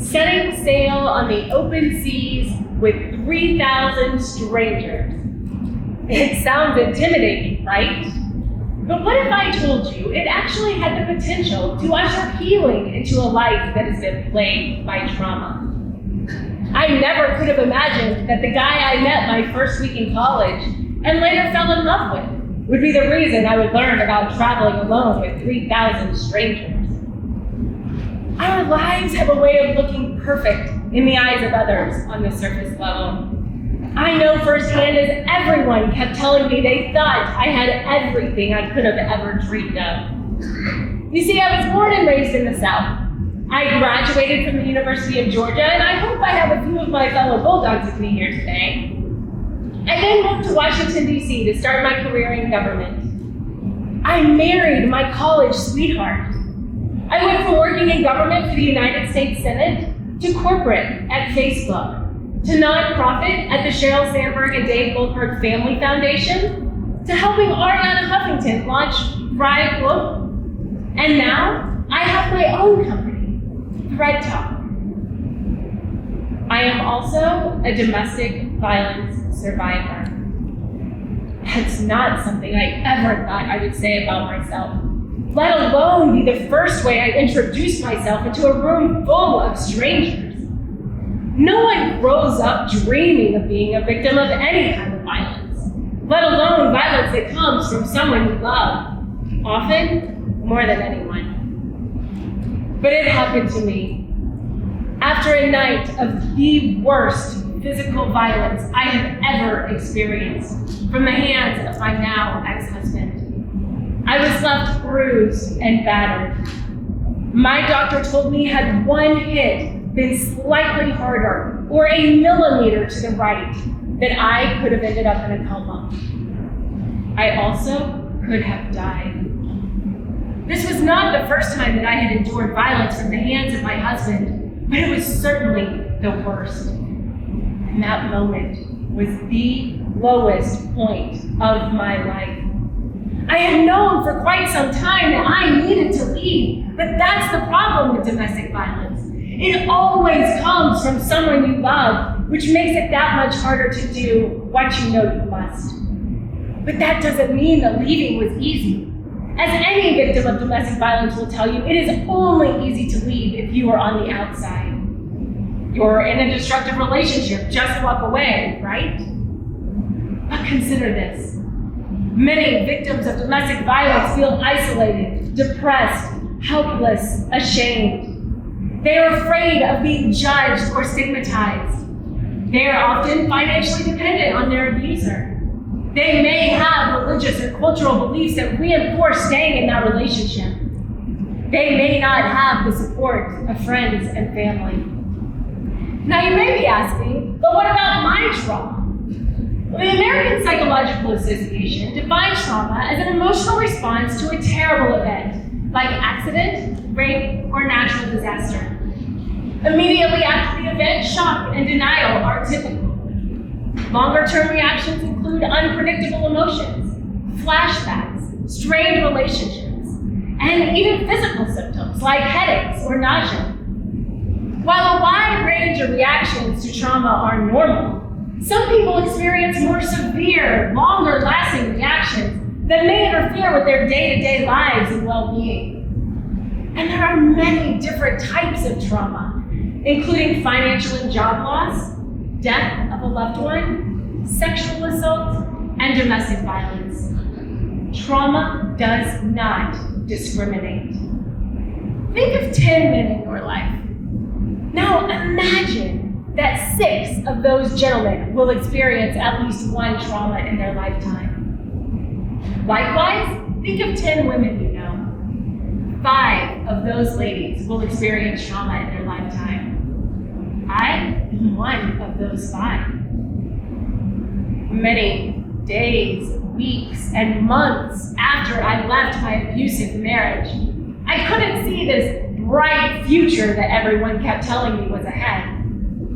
setting sail on the open seas with 3,000 strangers. It sounds intimidating, right? But what if I told you it actually had the potential to usher healing into a life that has been plagued by trauma? I never could have imagined that the guy I met my first week in college and later fell in love with would be the reason I would learn about traveling alone with 3,000 strangers. Our lives have a way of looking perfect in the eyes of others on the surface level. I know firsthand as everyone kept telling me they thought I had everything I could have ever dreamed of. You see, I was born and raised in the South. I graduated from the University of Georgia, and I hope I have a few of my fellow Bulldogs with me here today. I then moved to Washington, D.C. to start my career in government. I married my college sweetheart. I went from working in government for the United States Senate to corporate at Facebook, to nonprofit at the Sheryl Sandberg and Dave Goldberg Family Foundation, to helping Ariana Huffington launch Thrive Global. And now I have my own company, Thread Talk. I am also a domestic violence survivor. That's not something I ever thought I would say about myself, let alone be the first way I introduced myself into a room full of strangers. No one grows up dreaming of being a victim of any kind of violence, let alone violence that comes from someone you love, often more than anyone. But it happened to me. After a night of the worst physical violence I have ever experienced from the hands of my now ex-husband, I was left bruised and battered. My doctor told me had one hit been slightly harder or a millimeter to the right, that I could have ended up in a coma. I also could have died. This was not the first time that I had endured violence from the hands of my husband, but it was certainly the worst. And that moment was the lowest point of my life. I had known for quite some time that I needed to leave, but that's the problem with domestic violence. It always comes from someone you love, which makes it that much harder to do what you know you must. But that doesn't mean that leaving was easy. As any victim of domestic violence will tell you, it is only easy to leave if you are on the outside. You're in a destructive relationship, just walk away, right? But consider this. Many victims of domestic violence feel isolated, depressed, helpless, ashamed. They are afraid of being judged or stigmatized. They are often financially dependent on their abuser. They may have religious or cultural beliefs that reinforce staying in that relationship. They may not have the support of friends and family. Now you may be asking, but what about my trauma? Well, the American Psychological Association defines trauma as an emotional response to a terrible event, like accident, rape, or natural disaster. Immediately after the event, shock and denial are typical. Longer-term reactions include unpredictable emotions, flashbacks, strained relationships, and even physical symptoms like headaches or nausea. While a wide range of reactions to trauma are normal, some people experience more severe, longer-lasting reactions that may interfere with their day-to-day lives and well-being. And there are many different types of trauma, including financial and job loss, death of a loved one, sexual assault, and domestic violence. Trauma does not discriminate. Think of 10 men in your life. Now imagine that 6 of those gentlemen will experience at least one trauma in their lifetime. Likewise, think of 10 women you know. 5 of those ladies will experience trauma in their lifetime. I am one of those 5. Many days, weeks, and months after I left my abusive marriage, I couldn't see this bright future that everyone kept telling me was ahead.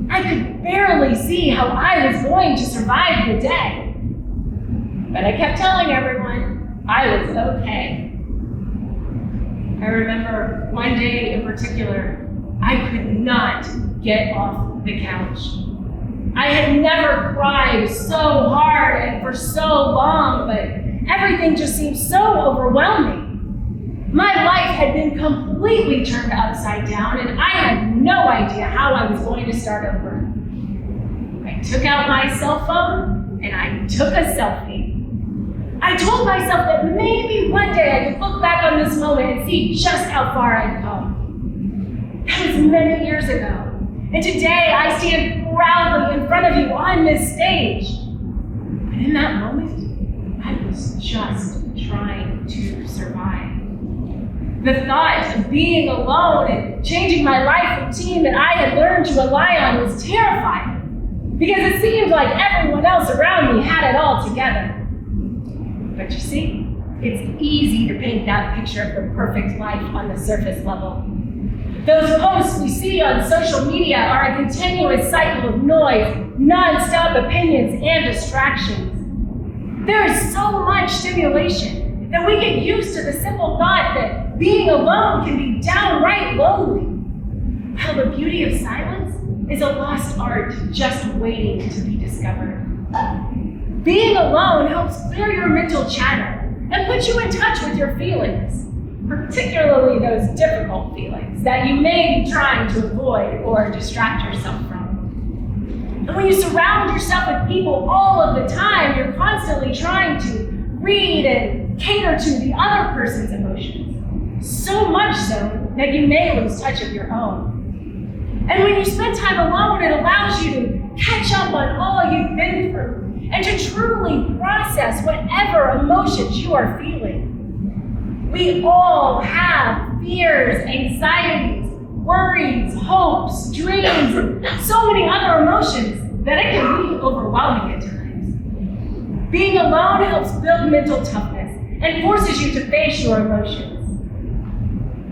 I could barely see how I was going to survive the day. But I kept telling everyone I was okay. I remember one day in particular, I could not get off the couch. I had never cried so hard and for so long, but everything just seemed so overwhelming. My life had been completely turned upside down, and I had no idea how I was going to start over. I took out my cell phone and I took a selfie. I told myself that maybe one day I could look back on this moment and see just how far I'd come. That was many years ago. And today I stand proudly in front of you on this stage. But in that moment, I was just trying to survive. The thought of being alone and changing my life routine that I had learned to rely on was terrifying, because it seemed like everyone else around me had it all together. But you see, it's easy to paint that picture of the perfect life on the surface level. Those posts we see on social media are a continuous cycle of noise, non-stop opinions, and distractions. There is so much stimulation that we get used to the simple thought that being alone can be downright lonely, while the beauty of silence is a lost art just waiting to be discovered. Being alone helps clear your mental chatter and put you in touch with your feelings, particularly those difficult feelings that you may be trying to avoid or distract yourself from. And when you surround yourself with people all of the time, you're constantly trying to read and cater to the other person's emotions, so much so that you may lose touch of your own. And when you spend time alone, it allows you to catch up on all you've been through and to truly process whatever emotions you are feeling. We all have fears, anxieties, worries, hopes, dreams, and so many other emotions that it can be overwhelming at times. Being alone helps build mental toughness and forces you to face your emotions.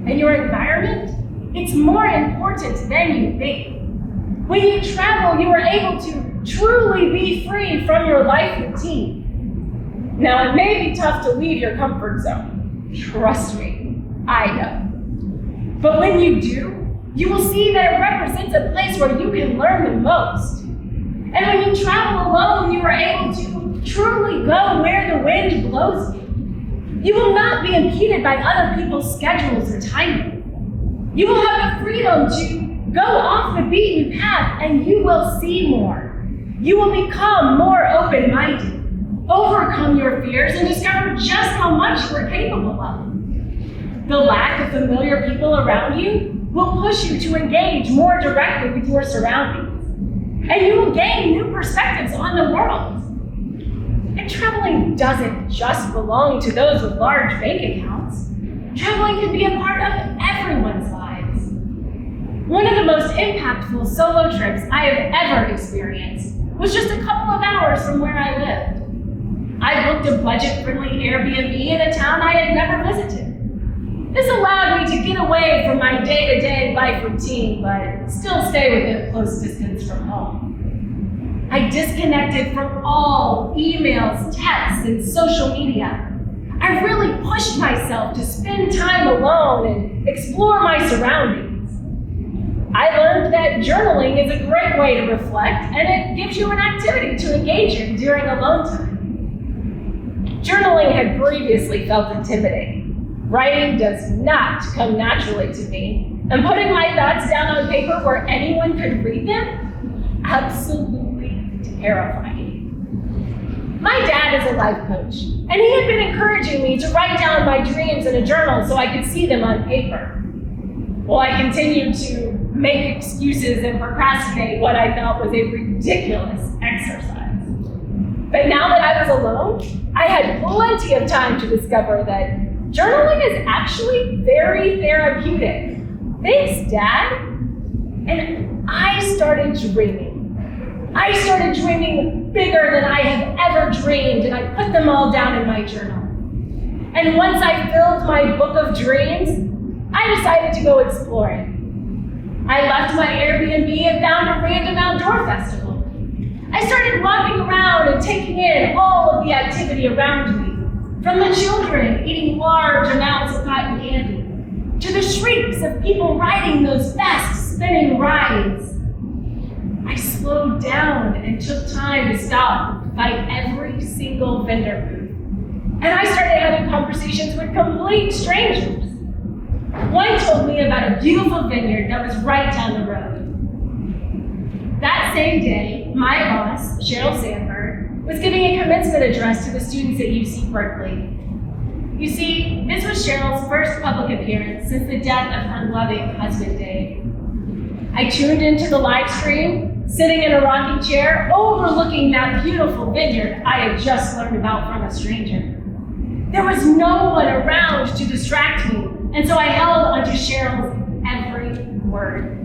And your environment, it's more important than you think. When you travel, you are able to truly be free from your life routine. Now, it may be tough to leave your comfort zone. Trust me, I know. But when you do, you will see that it represents a place where you can learn the most. And when you travel alone, you are able to truly go where the wind blows you. You will not be impeded by other people's schedules or timing. You will have the freedom to go off the beaten path, and you will see more. You will become more open-minded, overcome your fears, and discover just how much you are capable of. The lack of familiar people around you will push you to engage more directly with your surroundings, and you will gain new perspectives on the world. And traveling doesn't just belong to those with large bank accounts. Traveling can be a part of everyone's lives. One of the most impactful solo trips I have ever experienced was just a couple of hours from where I lived. I booked a budget-friendly Airbnb in a town I had never visited. This allowed me to get away from my day-to-day life routine, but still stay within a close distance from home. I disconnected from all emails, texts, and social media. I really pushed myself to spend time alone and explore my surroundings. I learned that journaling is a great way to reflect, and it gives you an activity to engage in during alone time. Journaling had previously felt intimidating. Writing does not come naturally to me, and putting my thoughts down on paper where anyone could read them, absolutely terrifying. My dad is a life coach, and he had been encouraging me to write down my dreams in a journal so I could see them on paper. Well, I continued to make excuses and procrastinate what I felt was a ridiculous exercise. But now that I was alone, I had plenty of time to discover that journaling is actually very therapeutic. Thanks, Dad. And I started dreaming. I started dreaming bigger than I have ever dreamed, and I put them all down in my journal. And once I filled my book of dreams, I decided to go exploring. I left my Airbnb and found a random outdoor festival. I started walking around and taking in all of the activity around me, from the children eating large amounts of cotton candy, to the shrieks of people riding those fast spinning rides. I slowed down and took time to stop by every single vendor booth. And I started having conversations with complete strangers. One told me about a beautiful vineyard that was right down the road. That same day, my boss, Cheryl Sandberg, was giving a commencement address to the students at UC Berkeley. You see, this was Cheryl's first public appearance since the death of her loving husband, Dave. I tuned into the live stream, sitting in a rocking chair, overlooking that beautiful vineyard I had just learned about from a stranger. There was no one around to distract me, and so I held onto Cheryl's every word.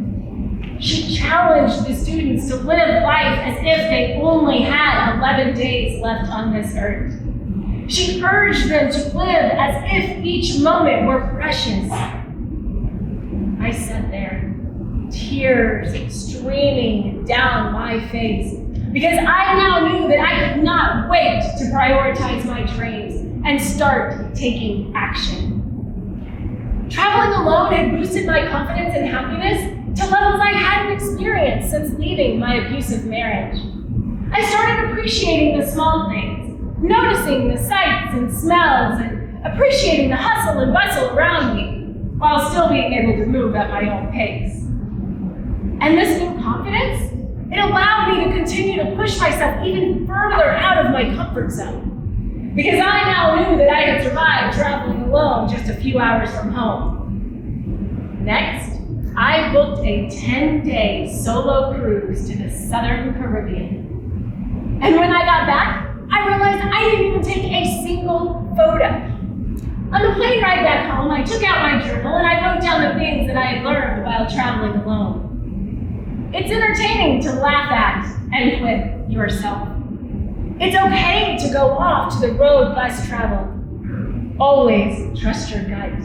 She challenged the students to live life as if they only had 11 days left on this earth. She urged them to live as if each moment were precious. I sat there, tears streaming down my face, because I now knew that I could not wait to prioritize my dreams and start taking action. Traveling alone had boosted my confidence and happiness to levels I hadn't experienced since leaving my abusive marriage. I started appreciating the small things, noticing the sights and smells, and appreciating the hustle and bustle around me, while still being able to move at my own pace. And this new confidence, it allowed me to continue to push myself even further out of my comfort zone. Because I now knew that I had survived traveling alone just a few hours from home. Next, I booked a 10-day solo cruise to the Southern Caribbean. And when I got back, I realized I didn't even take a single photo. On the plane ride back home, I took out my journal and I wrote down the things that I had learned while traveling alone. It's entertaining to laugh at and with yourself. It's okay to go off to the road less traveled. Always trust your gut.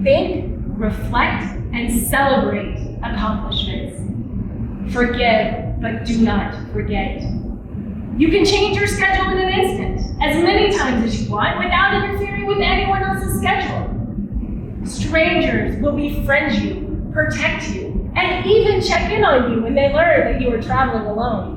Think, reflect, and celebrate accomplishments. Forgive, but do not forget. You can change your schedule in an instant, as many times as you want, without interfering with anyone else's schedule. Strangers will befriend you, protect you, and even check in on you when they learn that you are traveling alone.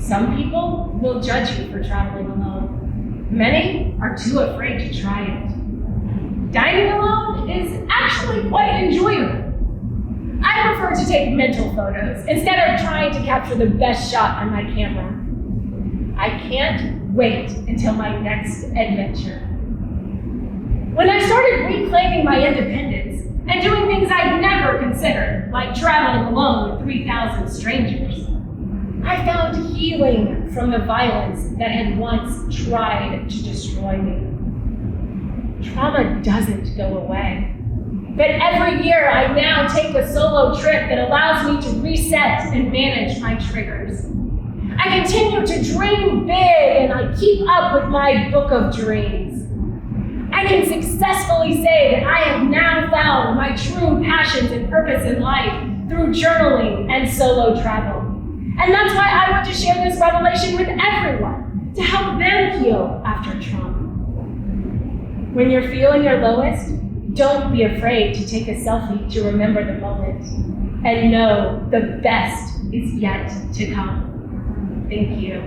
Some people will judge you for traveling alone. Many are too afraid to try it. Dining alone is actually quite enjoyable. I prefer to take mental photos instead of trying to capture the best shot on my camera. I can't wait until my next adventure. When I started reclaiming my independence and doing things I'd never considered, like traveling alone with 3,000 strangers, I found healing from the violence that had once tried to destroy me. Trauma doesn't go away. But every year I now take a solo trip that allows me to reset and manage my triggers. I continue to dream big and I keep up with my book of dreams. I can successfully say that I have now found my true passions and purpose in life through journaling and solo travel. And that's why I want to share this revelation with everyone, to help them heal after trauma. When you're feeling your lowest, don't be afraid to take a selfie to remember the moment. And know the best is yet to come. Thank you.